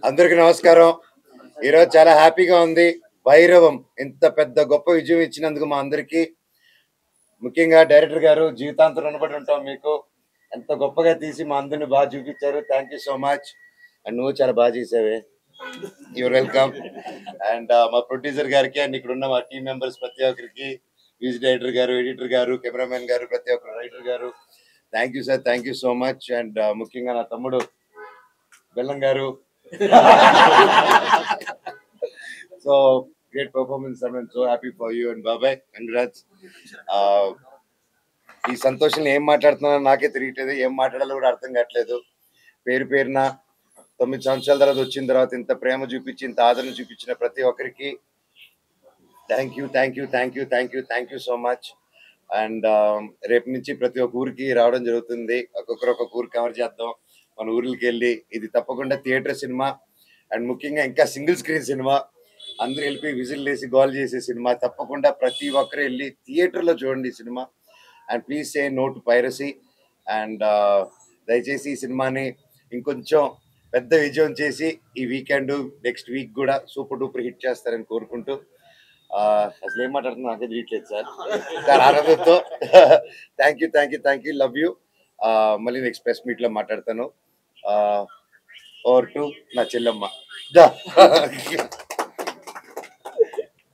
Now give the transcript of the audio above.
అందరికి నమస్కారం. ఈరోజు చాలా హ్యాపీగా ఉంది. భైరవం ఇంత పెద్ద గొప్ప విజయం ఇచ్చినందుకు మా అందరికి, ముఖ్యంగా డైరెక్టర్ గారు జీవితాంతం రుణపడి ఉంటాం మీకు. ఎంత గొప్పగా తీసి మా అందరిని బాగా చూపించారు. Thank you so much. And నువ్వు చాలా బాగా చేసావే. Your welcome. అండ్ మా ప్రొడ్యూసర్ గారికి అండ్ ఇక్కడ ఉన్న మా టీం మెంబర్స్ ప్రతి ఒక్కరికి, మ్యూజిక్ డైరెక్టర్ గారు, ఎడిటర్ గారు, కెమెరామెన్ గారు, ప్రతి ఒక్కరు, రైటర్ గారు, thank you sir, thank you so much. And ముఖ్యంగా నా తమ్ముడు బెల్లం గారు. So great performance. I'm so happy for you and బాబాయ్, కంగ్రాట్స్. ఈ సంతోషం ఏం మాట్లాడుతున్నానో నాకే తెలియట్లేదు, ఏం మాట్లాడాలో కూడా అర్థం కావట్లేదు. పేరు పేరున 9 సంవత్సరాల తర్వాత వచ్చిన తర్వాత ఇంత ప్రేమ చూపించి, ఇంత ఆదరణ చూపించిన ప్రతి ఒక్కరికి thank you, thank you, thank you, thank you, thank you so much. And రేపు నుంచి ప్రతి ఒక్క ఊరికి రావడం జరుగుతుంది. ఒక్కొక్కరు ఒక్కొక్క ఊరు కవర్ చేద్దాం. మన ఊర్లకి వెళ్ళి, ఇది తప్పకుండా థియేటర్ సినిమా అండ్ ముఖ్యంగా ఇంకా సింగిల్ స్క్రీన్ సినిమా. అందరూ వెళ్ళిపోయి విజిల్ వేసి గోల్ చేసే సినిమా. తప్పకుండా ప్రతి ఒక్కరు వెళ్ళి థియేటర్లో చూడండి ఈ సినిమా. And please say no to piracy. And దయచేసి ఈ సినిమాని ఇంకొంచెం పెద్ద విజయం చేసి ఈ వీకెండ్, నెక్స్ట్ వీక్ కూడా సూపర్ డూపర్ హిట్ చేస్తారని కోరుకుంటూ, అసలు ఏం మాట్లాడుతున్నా నాకే తెలియట్లేదు సార్ ఆనందంతో. Thank you, thank you, thank you, love you. మళ్ళీ నెక్స్ట్ ప్రెస్ మీట్లో మాట్లాడతాను. ఓవర్ టు నా చెల్లెమ్మ.